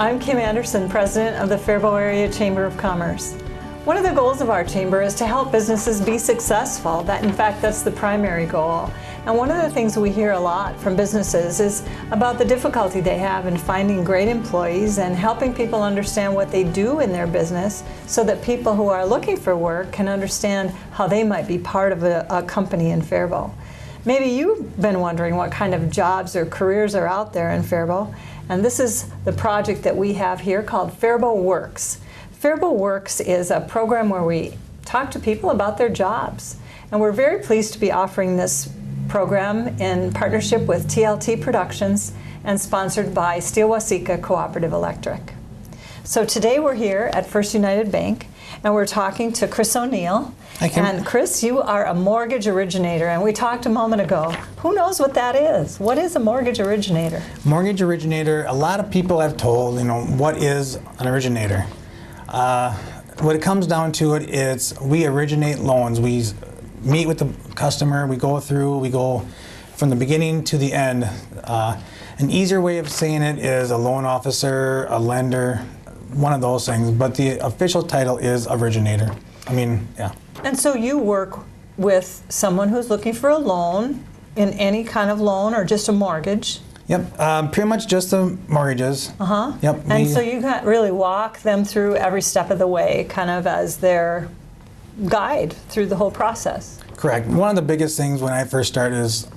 I'm Kim Anderson, President of the Faribault Area Chamber of Commerce. One of the goals of our chamber is to help businesses be successful. In fact, that's the primary goal. And one of the things we hear a lot from businesses is about the difficulty they have in finding great employees and helping people understand what they do in their business so that people who are looking for work can understand how they might be part of a company in Faribault. Maybe you've been wondering what kind of jobs or careers are out there in Faribault, and this is the project that we have here called Faribault Works. Faribault Works is a program where we talk to people about their jobs, and we're very pleased to be offering this program in partnership with TLT Productions and sponsored by Steel-Waseca Cooperative Electric. So today we're here at First United Bank, and we're talking to Chris O'Neill. And Chris, you are a mortgage originator, and we talked a moment ago. Who knows what that is? What is a mortgage originator? Mortgage originator, a lot of people have told, what is an originator? What it comes down to it's we originate loans. We meet with the customer, we go from the beginning to the end. An easier way of saying it is a loan officer, a lender, one of those things, but the official title is originator. Yeah. And so you work with someone who's looking for a loan, in any kind of loan or just a mortgage? Yep, pretty much just the mortgages. Yep. And so you can really walk them through every step of the way, kind of as their guide through the whole process. Correct. One of the biggest things when I first started is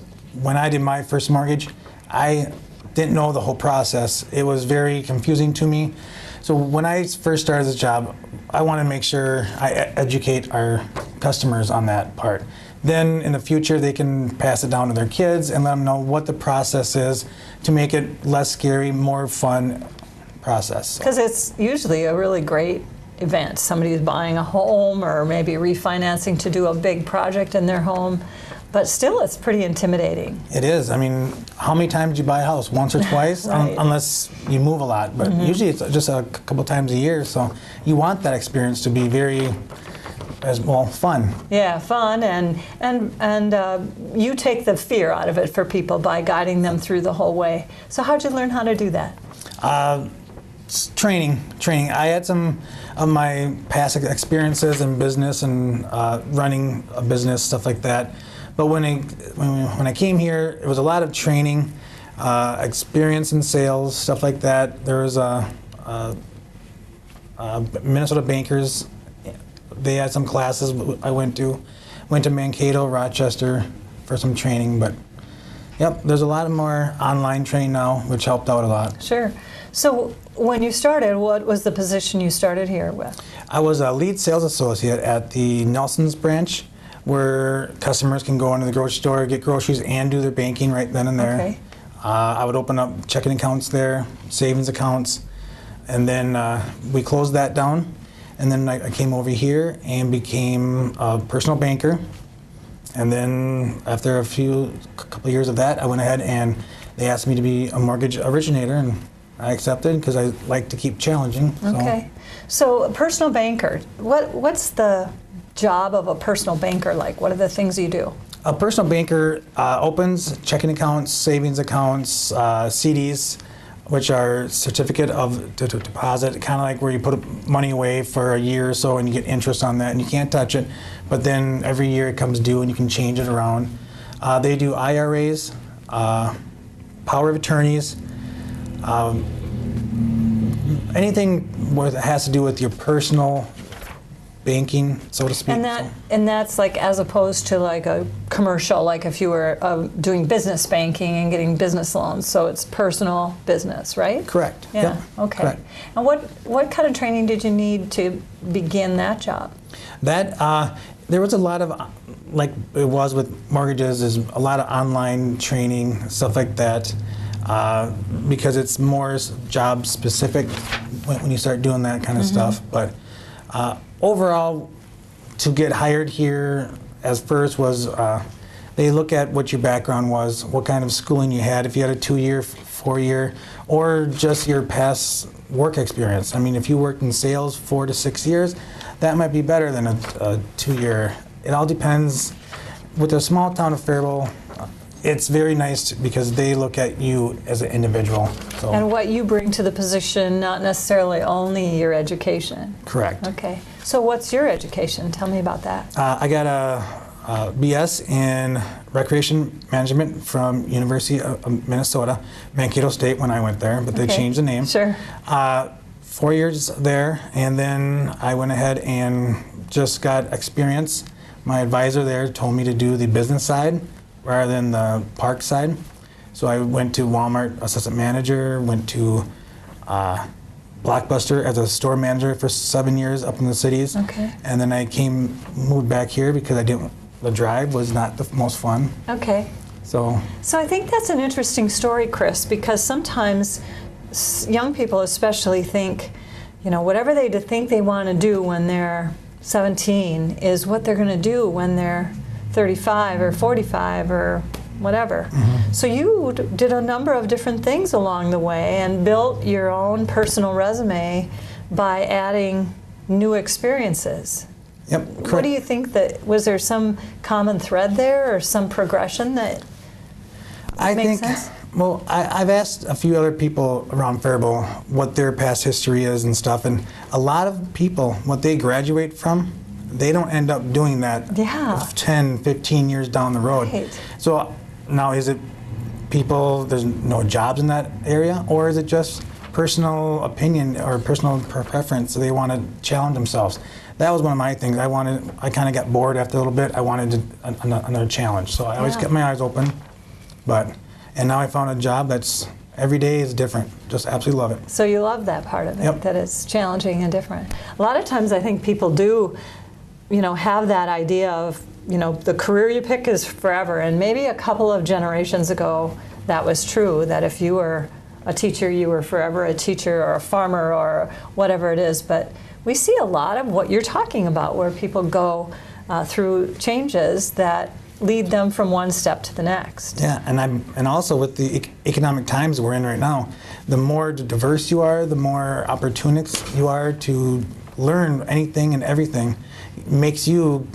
when I did my first mortgage, I didn't know the whole process. It was very confusing to me. So when I first started this job, I want to make sure I educate our customers on that part. Then in the future, they can pass it down to their kids and let them know what the process is to make it less scary, more fun process. Because it's usually a really great event. Somebody's buying a home or maybe refinancing to do a big project in their home. But still, it's pretty intimidating. It is. How many times do you buy a house? Once or twice? Right. Unless you move a lot. But usually it's just a couple times a year. So you want that experience to be very, fun. Yeah, fun. And you take the fear out of it for people by guiding them through the whole way. So how'd you learn how to do that? Training. I had some of my past experiences in business and running a business, stuff like that. But when I came here, it was a lot of training, experience in sales, stuff like that. There was Minnesota bankers. They had some classes I went to. Went to Mankato, Rochester for some training. But yep, there's a lot more online training now, which helped out a lot. Sure. So when you started, what was the position you started here with? I was a lead sales associate at the Nelson's branch, where customers can go into the grocery store, get groceries, and do their banking right then and there. Okay. I would open up checking accounts there, savings accounts, and then we closed that down. And then I came over here and became a personal banker. And then after a couple of years of that, I went ahead and they asked me to be a mortgage originator, and I accepted because I like to keep challenging. Okay. So a personal banker, what's the job of a personal banker like? What are the things you do? A personal banker opens checking accounts, savings accounts, CDs, which are certificate of deposit, kind of like where you put money away for a year or so and you get interest on that and you can't touch it, but then every year it comes due and you can change it around. They do IRAs, power of attorneys, anything where it has to do with your personal banking, so to speak. And that's like as opposed to like a commercial, like if you were doing business banking and getting business loans. So it's personal business, right? Correct. Yeah. Yep. Okay. Correct. And what kind of training did you need to begin that job? There was a lot of, like it was with mortgages, is a lot of online training, stuff like that, because it's more job specific when you start doing that kind of stuff. But overall, to get hired here as first was, they look at what your background was, what kind of schooling you had, if you had a 2-year, 4-year, or just your past work experience. If you worked in sales 4 to 6 years, that might be better than a 2-year. It all depends. With a small town of Faribault, it's very nice because they look at you as an individual. So And what you bring to the position, not necessarily only your education. correct. Okay. So what's your education? Tell me about that. I got a BS in recreation management from University of Minnesota, Mankato State when I went there, but they Okay. changed the name. Sure. 4 years there, and then I went ahead and just got experience. My advisor there told me to do the business side rather than the park side. So I went to Walmart assistant manager, went to Blockbuster as a store manager for 7 years up in the cities. Okay. And then I moved back here because the drive was not the most fun. Okay. So So I think that's an interesting story, Chris, because sometimes young people especially think, whatever they think they want to do when they're 17 is what they're going to do when they're 35 or 45 or whatever. So you did a number of different things along the way and built your own personal resume by adding new experiences. yep, What correct. do you think was there some common thread there or some progression that I makes think, sense? well, I've asked a few other people around Faribault what their past history is and stuff, and a lot of people, what they graduate from, they don't end up doing that Yeah. 10, 15 years down the road. Right. So now is it people, there's no jobs in that area, or is it just personal opinion or personal preference, so they want to challenge themselves? That was one of my things. I kind of got bored after a little bit. I wanted another challenge, so I always Yeah. kept my eyes open. And now I found a job that's every day is different. Just absolutely love it. So you love that part of it, Yep. that it's challenging and different. A lot of times I think people do, have that idea of, the career you pick is forever. And maybe a couple of generations ago that was true, that if you were a teacher, you were forever a teacher or a farmer or whatever it is. But we see a lot of what you're talking about where people go through changes that lead them from one step to the next. Yeah, and also with the economic times we're in right now, the more diverse you are, the more opportunities you are to learn anything and everything, makes you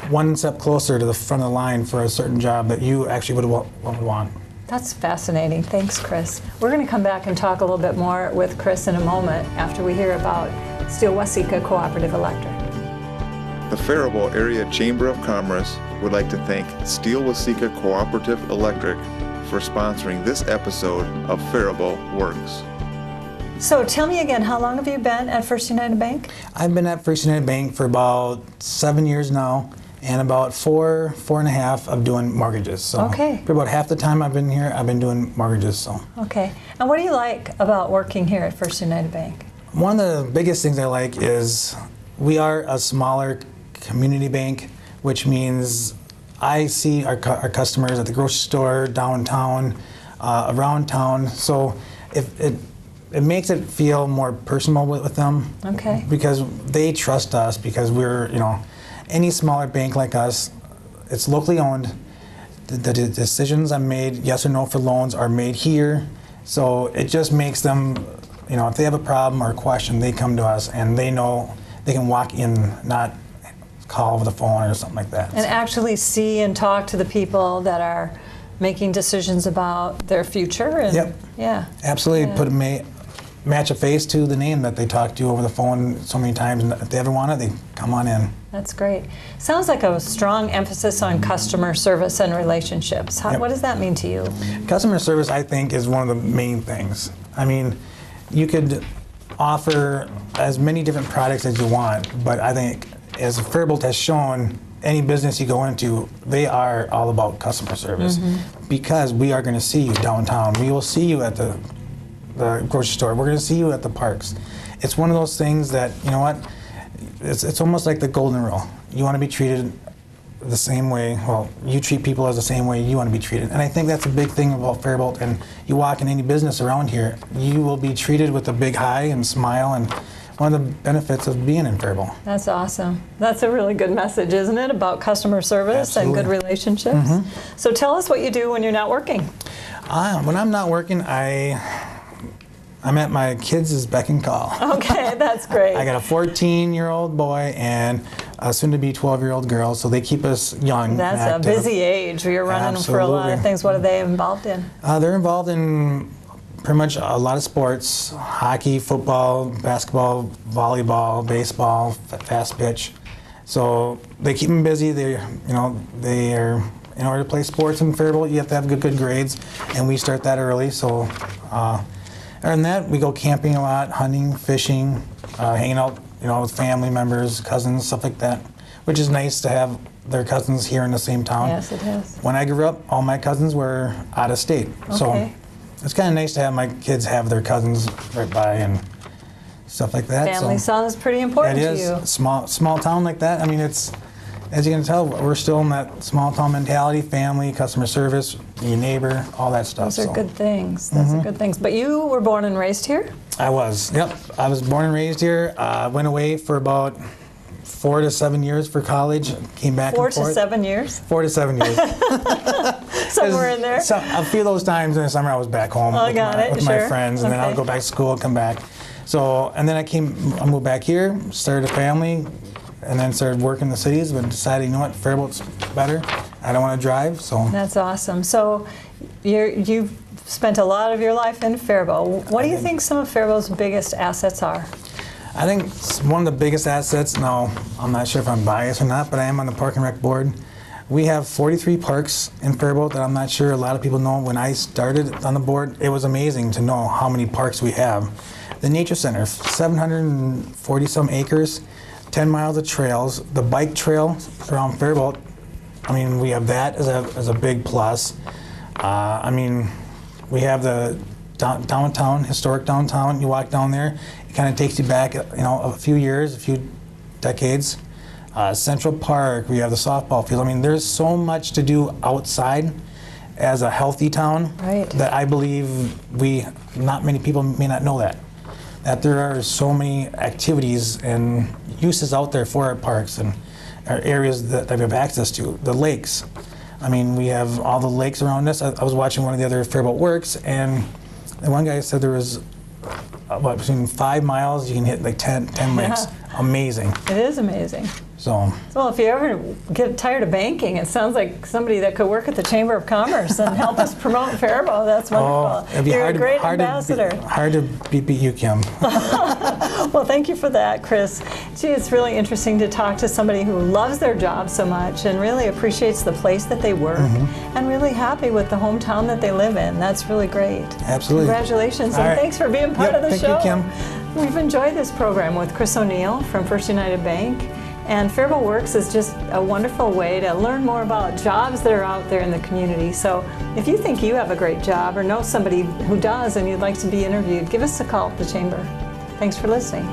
one step closer to the front of the line for a certain job that you actually would want. That's fascinating. Thanks, Chris. We're going to come back and talk a little bit more with Chris in a moment after we hear about Steele-Waseca Cooperative Electric. The Faribault Area Chamber of Commerce would like to thank Steele-Waseca Cooperative Electric for sponsoring this episode of Faribault Works. So tell me again, how long have you been at First United Bank? I've been at First United Bank for about 7 years now, and about four and a half of doing mortgages. So Okay. for about half the time I've been here, I've been doing mortgages. So Okay. And what do you like about working here at First United Bank? one of the biggest things I like is we are a smaller community bank, which means I see our customers at the grocery store, downtown, around town. So it makes it feel more personal with them. Okay. Because they trust us because we're, any smaller bank like us, it's locally owned. The decisions are made, yes or no for loans, are made here. So it just makes them, if they have a problem or a question, they come to us and they know they can walk in, not call over the phone or something like that. And actually see and talk to the people that are making decisions about their future. And, Yep. Yeah. Absolutely, Yeah. match a face to the name that they talk to you over the phone so many times, and if they ever want it, they come on in. That's great. Sounds like a strong emphasis on customer service and relationships. Yep. What does that mean to you? Customer service, I think, is one of the main things. I mean, you could offer as many different products as you want, but I think, as Faribault has shown, any business you go into, they are all about customer service because we are going to see you downtown. We will see you at the grocery store. We're going to see you at the parks. It's one of those things that, it's almost like the golden rule. You want to be treated the same way, you treat people as the same way you want to be treated. And I think that's a big thing about Faribault. And you walk in any business around here, you will be treated with a big hi and smile, and one of the benefits of being in Faribault. That's awesome. That's a really good message, isn't it, about customer service and good Absolutely. relationships? So tell us what you do when you're not working. When I'm not working, I'm at my kids' beck and call. Okay, that's great. I got a 14-year-old boy and a soon-to-be 12-year-old girl, so they keep us young. That's active. a busy age. You're running for a lot of Absolutely. things. What are they involved in? They're involved in pretty much a lot of sports: hockey, football, basketball, volleyball, baseball, fast pitch. So they keep them busy. They are, in order to play sports in Faribault, you have to have good grades, and we start that early. So, other than that, we go camping a lot, hunting, fishing, hanging out, with family members, cousins, stuff like that, which is nice to have their cousins here in the same town. Yes, it is. When I grew up, all my cousins were out of state. So Okay. it's kind of nice to have my kids have their cousins right by and stuff like that. Family sounds pretty important It to is. you. Small town like that. I mean, it's, as you can tell, we're still in that small town mentality: family, customer service, your neighbor, all that stuff. Those are good things. Those are good things. But you were born and raised here? I was. Yep. I was born and raised here. Went away for about 4 to 7 years for college. Came back 4 and forth. to 7 years? 4 to 7 years. Somewhere in there? A few of those times in the summer I was back home Oh, got it. with my Sure. friends, and then I would Okay. go back to school, come back. So, and then I moved back here, started a family, and then started working in the cities, but decided, what, Faribault's better. I don't want to drive, so. That's awesome. So you've spent a lot of your life in Faribault. What do you think some of Faribault's biggest assets are? I think one of the biggest assets, now I'm not sure if I'm biased or not, but I am on the Park and Rec board. We have 43 parks in Faribault that I'm not sure a lot of people know. When I started on the board, it was amazing to know how many parks we have. The Nature Center, 740 some acres, 10 miles of trails. The bike trail around Faribault, I mean, we have that as a big plus. I mean, we have the downtown, historic downtown. You walk down there, it kind of takes you back, a few years, a few decades. Central Park, we have the softball field. I mean, there's so much to do outside as a healthy town. Right. That I believe not many people may not know that there are so many activities and uses out there for our parks and our areas that we have access to. The lakes. I mean, we have all the lakes around us. I was watching one of the other Faribault Works, and the one guy said there was, between 5 miles, you can hit like 10 lakes. Amazing. It is amazing. So, Well, if you ever get tired of banking, it sounds like somebody that could work at the Chamber of Commerce and help us promote Faribault. That's wonderful. it'd be You're hard a great hard ambassador. hard to beat you, Kim. Well, thank you for that, Chris. Gee, it's really interesting to talk to somebody who loves their job so much and really appreciates the place that they work and really happy with the hometown that they live in. That's really great. Absolutely. Congratulations, All and right. thanks for being part Yep, of the thank show. you, Kim. We've enjoyed this program with Chris O'Neill from First United Bank. And Faribault Works is just a wonderful way to learn more about jobs that are out there in the community. So if you think you have a great job or know somebody who does and you'd like to be interviewed, give us a call at the Chamber. Thanks for listening.